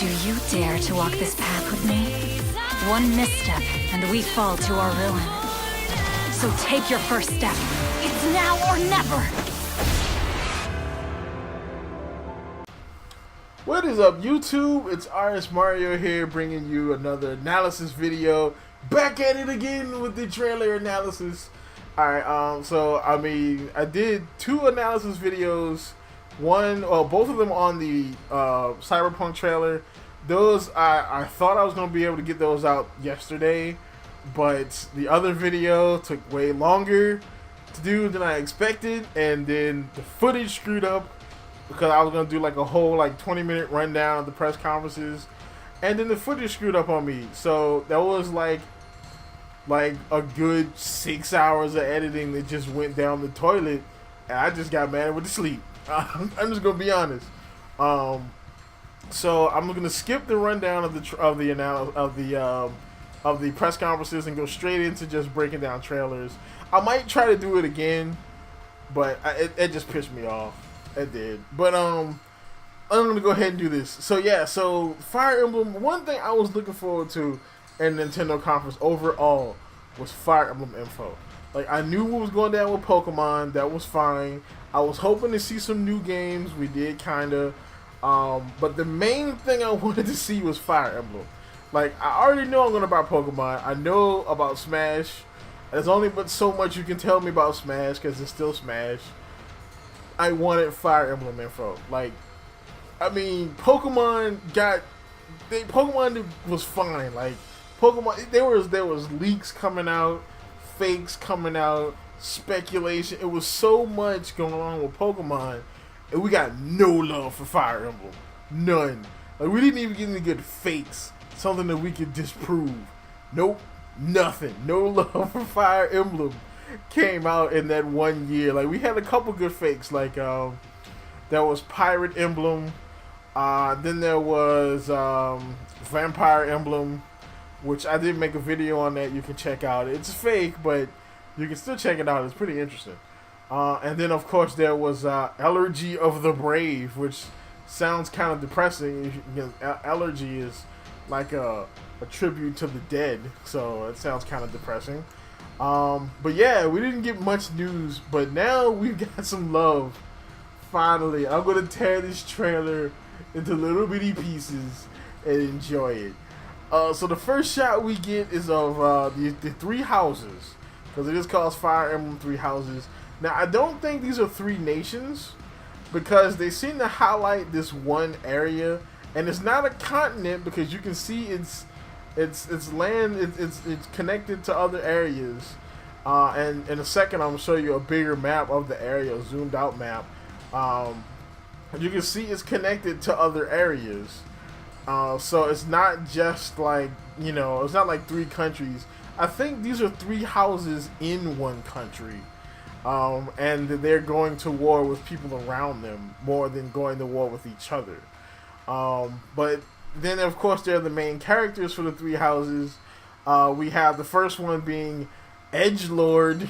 Do you dare to walk this path with me? One misstep, and we fall to our ruin. So take your first step. It's now or never! What is up, YouTube? It's RSmario here, bringing you another analysis video. Back at it again with the trailer analysis. Alright, so, I did two analysis videos. Both of them on the Cyberpunk trailer. Those, I thought I was going to be able to get those out yesterday, but the other video took way longer to do than I expected, and then the footage screwed up because I was going to do like a whole 20-minute rundown of the press conferences, and then the footage screwed up on me. So that was like a good 6 hours of editing that just went down the toilet, and I just got mad and went to sleep. I'm just gonna be honest. So I'm gonna skip the rundown of the press conferences and go straight into just breaking down trailers. I might try to do it again, but it just pissed me off. It did. But I'm gonna go ahead and do this. So yeah. So Fire Emblem. One thing I was looking forward to in Nintendo conference overall was Fire Emblem info. I knew what was going down with Pokemon. That was fine. I was hoping to see some new games. We did kinda. But the main thing I wanted to see was Fire Emblem. I already know I'm gonna buy Pokemon. I know about Smash. There's only but so much you can tell me about Smash because it's still Smash. I wanted Fire Emblem info. Pokemon was fine. Pokemon, there was leaks coming out, fakes coming out, speculation. It was so much going on with Pokemon, and we got no love for Fire Emblem. None. We didn't even get any good fakes, something that we could disprove. Nope, nothing. No love for Fire Emblem came out in that 1 year. We had a couple good fakes, there was Pirate Emblem, then there was Vampire Emblem, which I did make a video on that you can check out. It's fake, but you can still check it out. It's pretty interesting. And then, of course, there was Allergy of the Brave, which sounds kind of depressing. Allergy is like a tribute to the dead, so it sounds kind of depressing. But yeah, we didn't get much news, but now we've got some love. Finally, I'm going to tear this trailer into little bitty pieces and enjoy it. So the first shot we get is of the three houses, because it is called Fire Emblem Three Houses. Now, I don't think these are three nations, because they seem to highlight this one area, and it's not a continent because you can see it's land. It's connected to other areas. And in a second, I'm gonna show you a bigger map of the area, a zoomed out map. You can see it's connected to other areas. So it's not just it's not like three countries. I think these are three houses in one country. And they're going to war with people around them more than going to war with each other. But then, of course, they're the main characters for the three houses. We have the first one being Edgelord.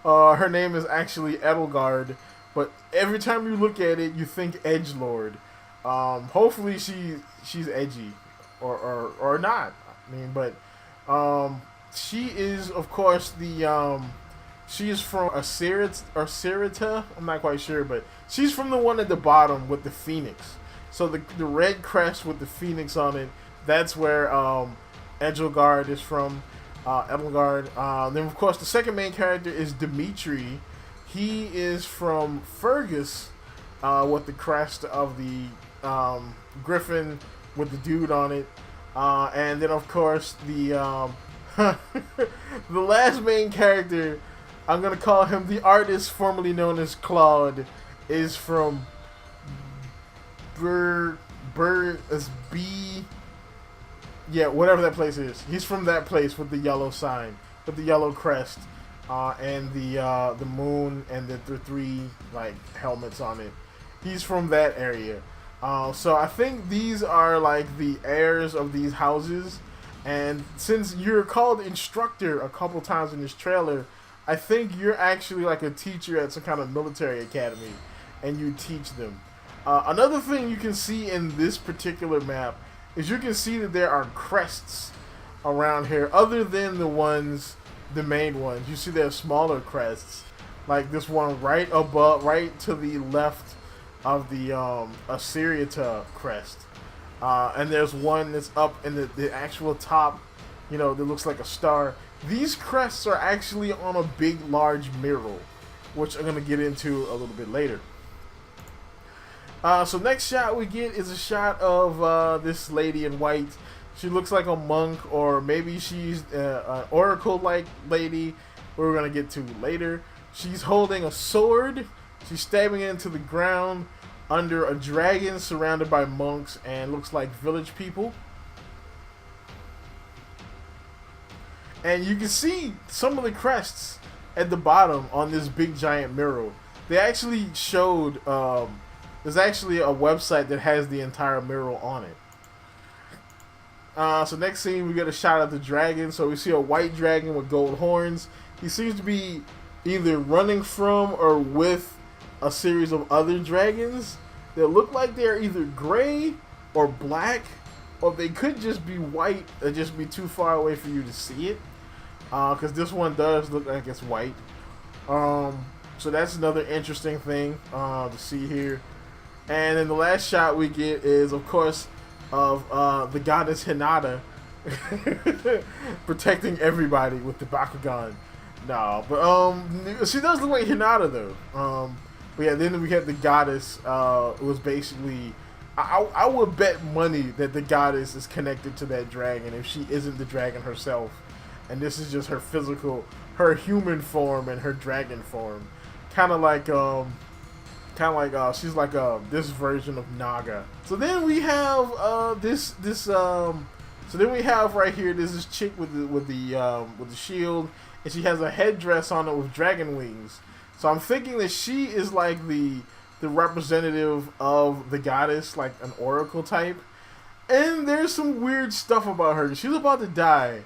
Her name is actually Edelgard, but every time you look at it, you think Edgelord. Hopefully she's edgy, or not. She is, of course, she is from Sirita. I'm not quite sure, but she's from the one at the bottom with the phoenix. So the red crest with the phoenix on it, that's where Edgelgard is from. Edelgard. Then, of course, the second main character is Dimitri. He is from Fergus, with the crest of the griffin with the dude on it. And then, of course, the the last main character, I'm going to call him the artist formerly known as Claude, is from whatever that place is. He's from that place with the yellow sign, with the yellow crest, and the moon and the three helmets on it. He's from that area. So I think these are the heirs of these houses. And since you're called instructor a couple times in this trailer, I think you're actually a teacher at some kind of military academy, and you teach them. Another thing you can see in this particular map is you can see that there are crests around here, other than the main ones. You see there are smaller crests, like this one right above, right to the left of the Assyriata crest. And there's one that's up in the actual top, that looks like a star. These crests are actually on a big, large mirror, which I'm going to get into a little bit later. So next shot we get is a shot of this lady in white. She looks like a monk, or maybe she's an oracle-like lady we're going to get to later. She's holding a sword. She's stabbing it into the ground under a dragon surrounded by monks and looks like village people. And you can see some of the crests at the bottom on this big giant mural. They actually showed, there's actually a website that has the entire mural on it. So next scene, we get a shot of the dragon. So we see a white dragon with gold horns. He seems to be either running from or with a series of other dragons that look like they're either gray or black, or they could just be white or just be too far away for you to see it. Because this one does look like it's white. So that's another interesting thing to see here. And then the last shot we get is, of course, of the goddess Hinata protecting everybody with the Bakugan. No, but she does look like Hinata though. But yeah, then we had the goddess. It was basically, I would bet money that the goddess is connected to that dragon if she isn't the dragon herself, and this is just her physical, her human form and her dragon form, kind of like she's like this version of Naga. So then we have so then we have right here this chick with the shield, and she has a headdress on it with dragon wings. So I'm thinking that she is like the representative of the goddess, like an oracle type. And there's some weird stuff about her. She's about to die,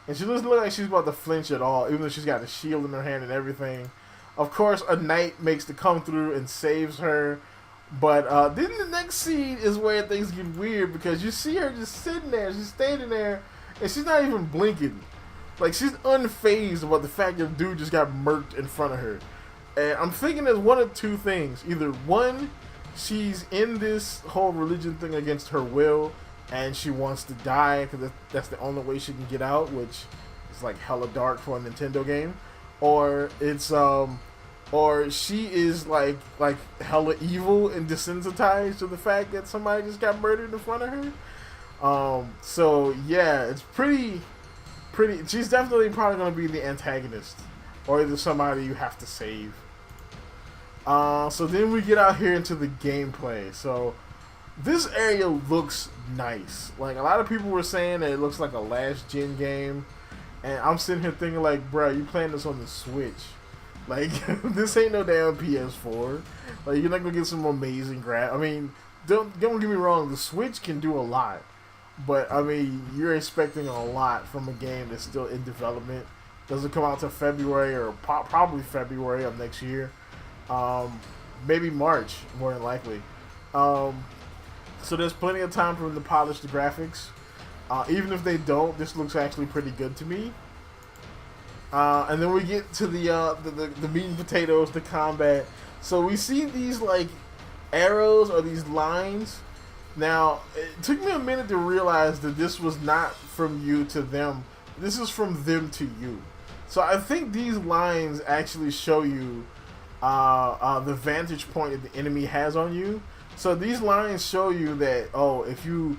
and she doesn't look like she's about to flinch at all, even though she's got a shield in her hand and everything. Of course, a knight makes to come through and saves her. But then the next scene is where things get weird, because you see her just sitting there. She's standing there, and she's not even blinking. Like, she's unfazed about the fact that the dude just got murked in front of her. And I'm thinking there's one of two things. Either one, she's in this whole religion thing against her will, and she wants to die because that's the only way she can get out, which is like hella dark for a Nintendo game. Or it's or she is like hella evil and desensitized to the fact that somebody just got murdered in front of her. So yeah, it's pretty. She's definitely probably gonna be the antagonist, or either somebody you have to save. So then we get out here into the gameplay. So this area looks nice. Like, a lot of people were saying that it looks like a last gen game, and I'm sitting here thinking like, bro, you playing this on the Switch? Like, this ain't no damn PS4. Like, you're not gonna get some amazing I mean, don't get me wrong, the Switch can do a lot, but I mean, you're expecting a lot from a game that's still in development. Doesn't come out till February, or probably February of next year. Maybe March, more than likely. So there's plenty of time for them to polish the graphics. Even if they don't, this looks actually pretty good to me. And then we get to the meat and potatoes, the combat. So we see these like arrows or these lines. Now, it took me a minute to realize that this was not from you to them. This is from them to you. So I think these lines actually show you the vantage point that the enemy has on you. So these lines show you that, oh, if you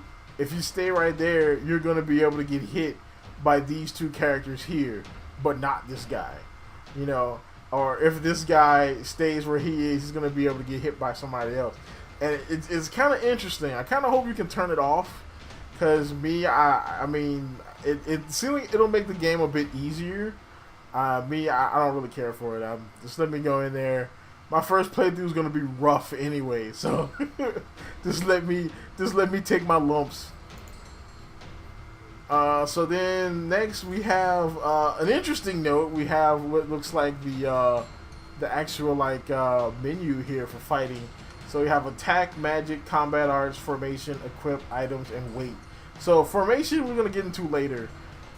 stay right there, you're going to be able to get hit by these two characters here, but not this guy, you know. Or if this guy stays where he is, he's going to be able to get hit by somebody else. And it's kind of interesting. I kind of hope you can turn it off, because I mean, it seems like it'll make the game a bit easier. I don't really care for it. Just let me go in there. My first playthrough is gonna be rough anyway, so just let me take my lumps. So then next we have an interesting note. We have what looks like the actual menu here for fighting. So we have attack, magic, combat arts, formation, equip, items, and weight. So formation we're going to get into later.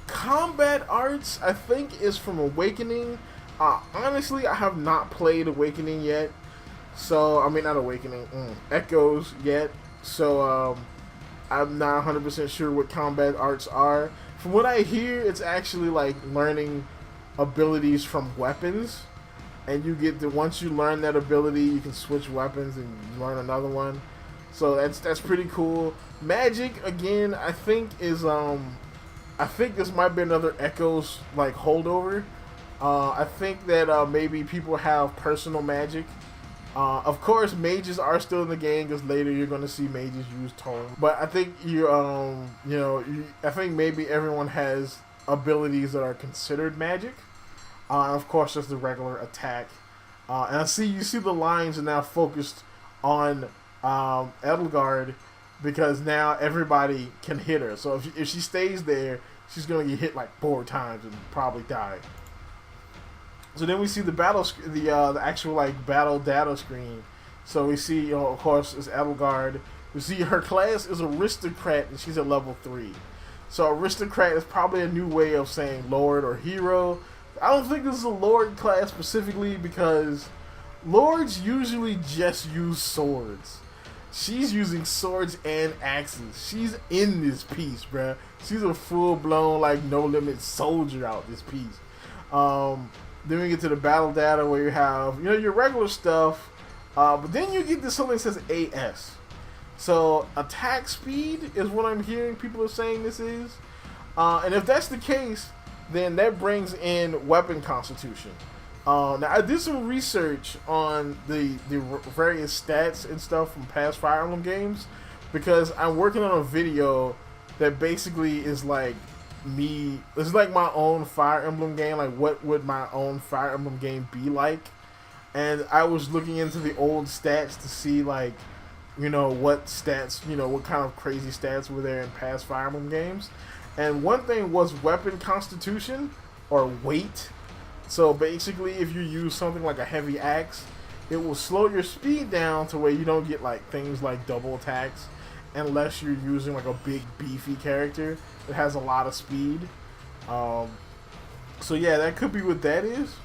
Combat arts I think is from Awakening. Honestly, I have not played Awakening yet. So, I mean not Awakening, Echoes yet. So I'm not 100% sure what combat arts are. From what I hear, it's actually like learning abilities from weapons. And you get to, once you learn that ability, you can switch weapons and learn another one. So that's pretty cool. Magic again, I think is I think this might be another Echoes like holdover. I think that maybe people have personal magic. Of course, mages are still in the game because later you're going to see mages use tone. But I think I think maybe everyone has abilities that are considered magic. Of course, just the regular attack. And you see the lines are now focused on Edelgard because now everybody can hit her. So if she stays there, she's going to get hit like 4 times and probably die. So then we see the battle, the actual like battle data screen. So we see, of course, it's Edelgard. We see her class is aristocrat and she's at level 3. So aristocrat is probably a new way of saying lord or hero. I don't think this is a lord class specifically because lords usually just use swords. She's using swords and axes. She's in this piece, bruh. She's a full-blown, like, no-limit soldier out this piece. Then we get to the battle data where you have, your regular stuff. But then you get to something that says AS. So attack speed is what I'm hearing people are saying this is. And if that's the case, then that brings in weapon constitution. Now I did some research on the various stats and stuff from past Fire Emblem games because I'm working on a video that basically is like it's like my own Fire Emblem game, like what would my own Fire Emblem game be like. And I was looking into the old stats to see like what stats, what kind of crazy stats were there in past Fire Emblem games. And one thing was weapon constitution or weight. So basically if you use something like a heavy axe, it will slow your speed down to where you don't get like things like double attacks unless you're using like a big beefy character that has a lot of speed. So yeah, that could be what that is.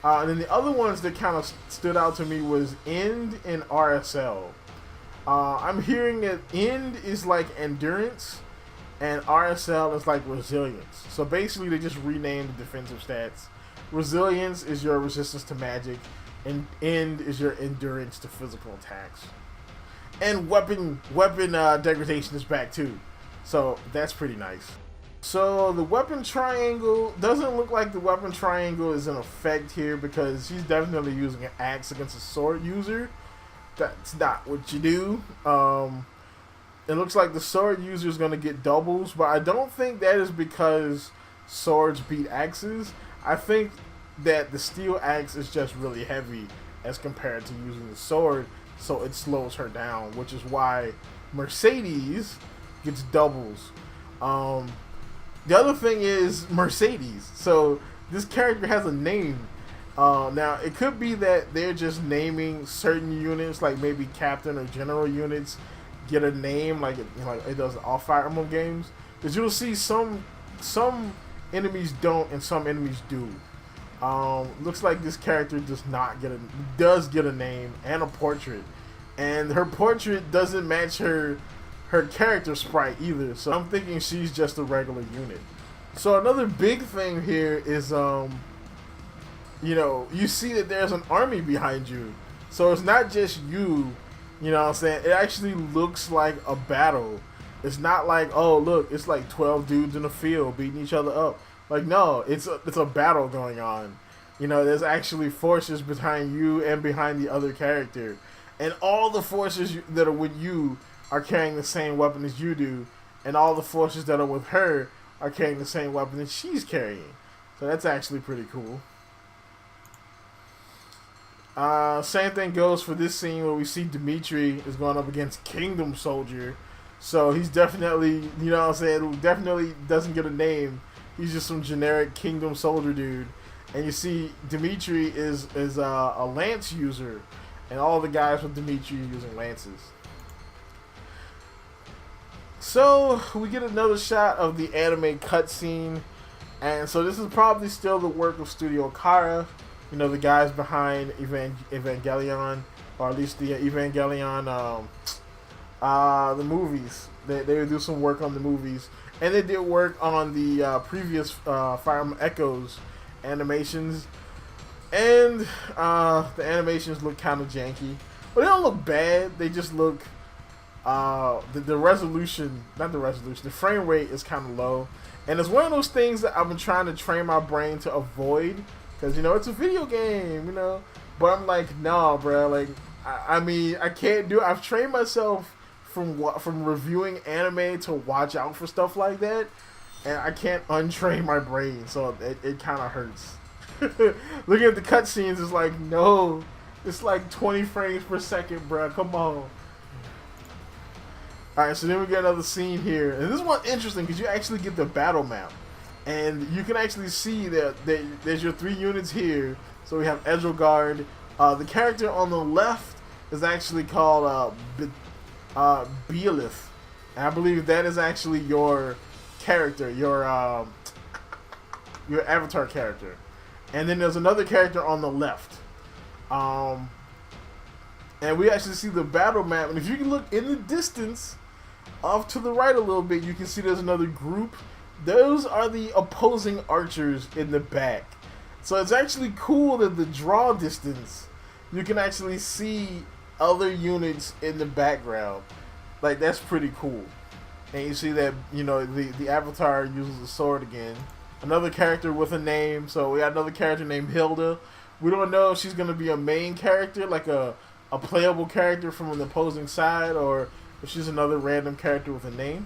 And then the other ones that kind of stood out to me was End and RSL. I'm hearing that End is like endurance and RSL is like resilience. So basically they just renamed the defensive stats. Resilience is your resistance to magic and End is your endurance to physical attacks. And weapon degradation is back too. So that's pretty nice. So the weapon triangle doesn't look like the weapon triangle is in effect here because she's definitely using an axe against a sword user. That's not what you do. It looks like the sword user is going to get doubles, but I don't think that is because swords beat axes. I think that the steel axe is just really heavy as compared to using the sword, so it slows her down, which is why Mercedes gets doubles. The other thing is Mercedes. So this character has a name. Now it could be that they're just naming certain units, like maybe captain or general units, get a name like it does in all Fire Emblem games. Because you'll see some enemies don't and some enemies do. Looks like this character does get a name and a portrait, and her portrait doesn't match her character sprite either. So I'm thinking she's just a regular unit. So another big thing here is you see that there's an army behind you. So it's not just you. You know what I'm saying? It actually looks like a battle. It's not like, oh look, it's like 12 dudes in a field beating each other up. Like no, it's a battle going on. There's actually forces behind you and behind the other character. And all the forces that are with you are carrying the same weapon as you do. And all the forces that are with her are carrying the same weapon that she's carrying. So that's actually pretty cool. Same thing goes for this scene where we see Dimitri is going up against Kingdom Soldier. So he's definitely, definitely doesn't get a name. He's just some generic Kingdom Soldier dude. And you see Dimitri is a lance user. and all the guys with Dimitri using lances. So we get another shot of the anime cutscene, and so this is probably still the work of Studio Kara, you know, the guys behind Evangelion, or at least the Evangelion, the movies. They would do some work on the movies, and they did work on the previous Fire Emblem Echoes animations, and the animations look kind of janky, but they don't look bad. They just look the resolution, not the resolution, the frame rate is kind of low, and it's one of those things that I've been trying to train my brain to avoid, because you know it's a video game, you know. But I'm like, nah, bro. Like, I mean, I can't do it. I've trained myself from reviewing anime to watch out for stuff like that, and I can't untrain my brain, so it kind of hurts. Looking at the cutscenes is like, no, it's like 20 frames per second, bro. Come on. Alright, so then we get another scene here, and this one's interesting because you actually get the battle map, and you can actually see that there's your 3 units here. So we have Edgelgard. The character on the left is actually called Beelith, and I believe that is actually your character, your avatar character. And then there's another character on the left, and we actually see the battle map. And if you can look in the distance, off to the right a little bit, you can see there's another group. Those are the opposing archers in the back. So it's actually cool that the draw distance, you can actually see other units in the background. Like, that's pretty cool. And you see that, you know, the avatar uses a sword again. Another character with a name. So we got another character named Hilda. We don't know if she's going to be a main character, like a playable character from an opposing side, or if she's another random character with a name.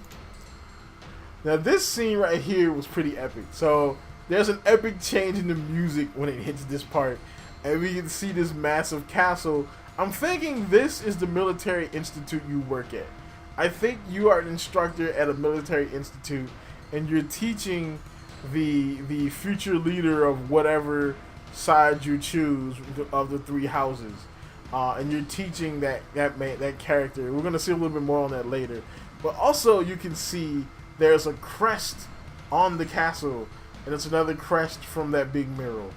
Now this scene right here was pretty epic. So there's an epic change in the music when it hits this part, and we can see this massive castle. I'm thinking this is the military institute you work at. I think you are an instructor at a military institute, and you're teaching the future leader of whatever side you choose of the 3 houses. And you're teaching that character. We're going to see a little bit more on that later. But also you can see there's a crest on the castle, and it's another crest from that big mural.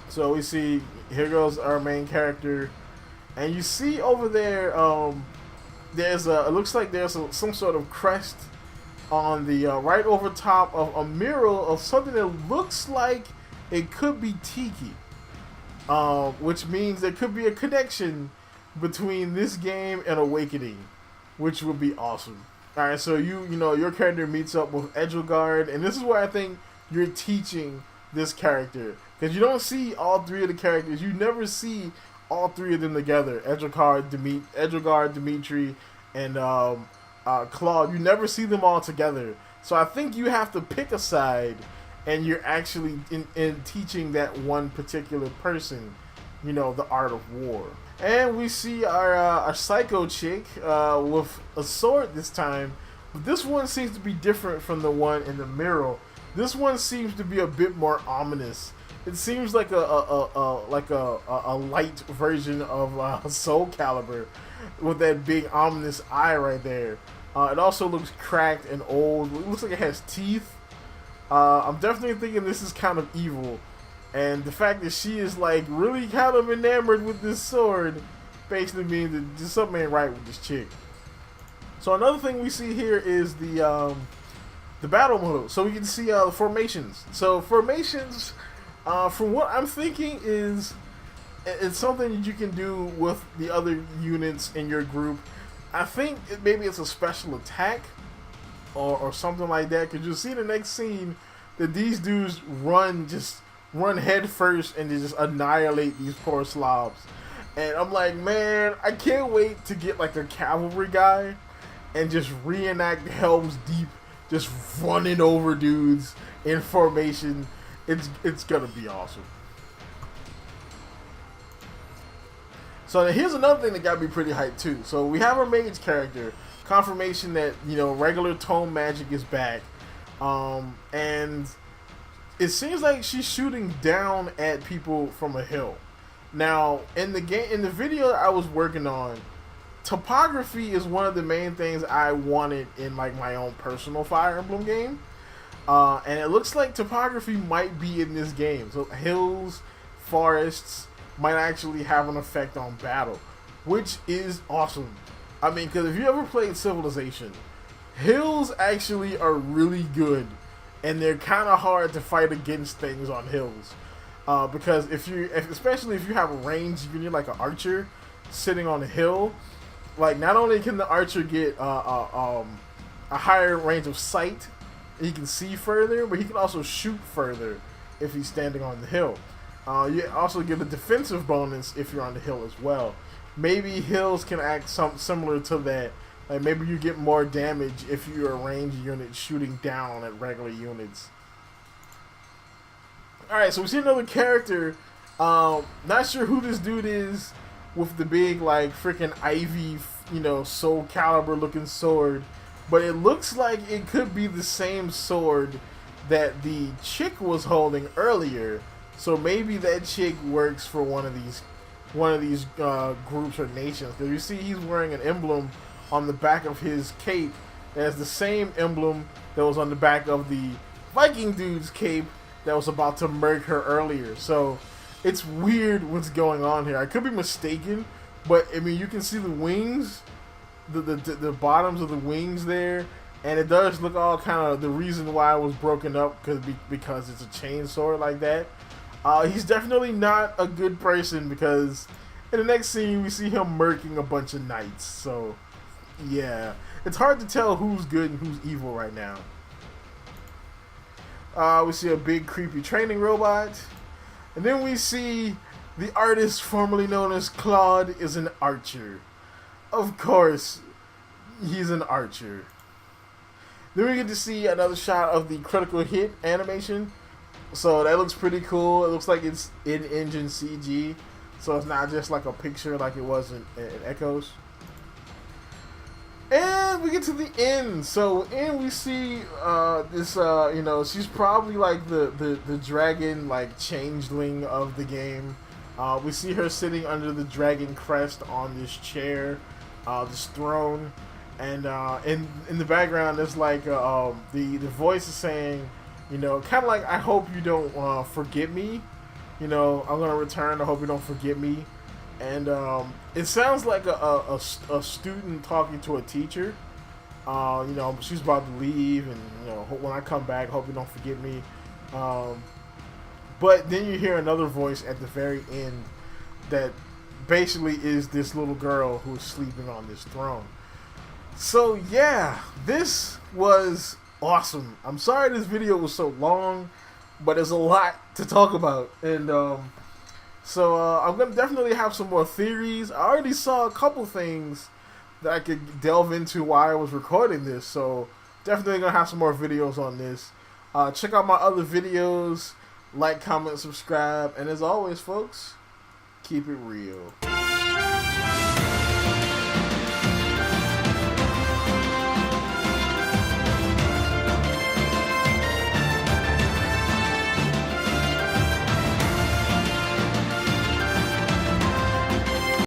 So we see, here goes our main character, and you see over there, there's it looks like there's some sort of crest on the right over top of a mural of something that looks like it could be Tiki. Which means there could be a connection between this game and Awakening, which would be awesome. Alright, so you know, your character meets up with Edgelgard, and this is where I think you're teaching this character. Because you don't see all 3 of the characters. You never see all 3 of them together. Edgelgard, Dimitri, and Claude. You never see them all together. So I think you have to pick a side, and you're actually in teaching that one particular person, you know, the art of war. And we see our psycho chick with a sword this time. But this one seems to be different from the one in the mural. This one seems to be a bit more ominous. It seems like a light version of Soul Calibur, with that big ominous eye right there. It also looks cracked and old. It looks like it has teeth. I'm definitely thinking this is kind of evil, and the fact that she is like really kind of enamored with this sword basically means that just something ain't right with this chick. So another thing we see here is the battle mode. So we can see the formations. So formations, from what I'm thinking, is it's something that you can do with the other units in your group. I think maybe it's a special attack or something like that, because you'll see in the next scene that these dudes run head first and they just annihilate these poor slobs. And I'm like, man, I can't wait to get like a cavalry guy and just reenact Helm's Deep, just running over dudes in formation. It's gonna be awesome. So here's another thing that got me pretty hyped too. So we have our mage character, confirmation that, you know, regular tome magic is back, and it seems like she's shooting down at people from a hill. Now, in the video I was working on, topography is one of the main things I wanted in like my own personal Fire Emblem game. And it looks like topography might be in this game. So hills, forests might actually have an effect on battle, which is awesome. I mean, because if you ever played Civilization, hills actually are really good, and they're kind of hard to fight against things on hills. Because especially if you have a range, you need like an archer sitting on a hill. Like, not only can the archer get a higher range of sight, he can see further, but he can also shoot further if he's standing on the hill. You also get a defensive bonus if you're on the hill as well. Maybe hills can act similar to that. Like, maybe you get more damage if you're a ranged unit shooting down at regular units. Alright, so we see another character. Not sure who this dude is with the big, like, freaking ivy, Soul Calibur looking sword. But it looks like it could be the same sword that the chick was holding earlier. So maybe that chick works for one of these groups or nations. Because you see he's wearing an emblem on the back of his cape. That's the same emblem that was on the back of the Viking dude's cape that was about to murk her earlier. So it's weird what's going on here. I could be mistaken, but I mean, you can see the wings, the bottoms of the wings there, and it does look all kind of the reason why it was broken up because it's a chain sword like that. He's definitely not a good person, because in the next scene we see him murking a bunch of knights. So yeah, it's hard to tell who's good and who's evil right now. We see a big creepy training robot, and then we see the artist formerly known as Claude is an archer. Of course, he's an archer. Then we get to see another shot of the critical hit animation. So that looks pretty cool. It looks like it's in-engine CG, so it's not just like a picture like it was in Echoes. And we get to the end. So we see this, she's probably like the dragon, like, changeling of the game. We see her sitting under the dragon crest on this chair, this throne, and in the background there's like the voice is saying, kind of like, I hope you don't forget me. I'm gonna return. I hope you don't forget me. And it sounds like a student talking to a teacher. She's about to leave, and when I come back, hope you don't forget me. But then you hear another voice at the very end that basically is this little girl who's sleeping on this throne. So yeah, this was awesome. I'm sorry this video was so long, but there's a lot to talk about, and so I'm gonna definitely have some more theories. I already saw a couple things that I could delve into while I was recording this, so definitely gonna have some more videos on this. Check out my other videos, like, comment, subscribe, and as always, folks, keep it real.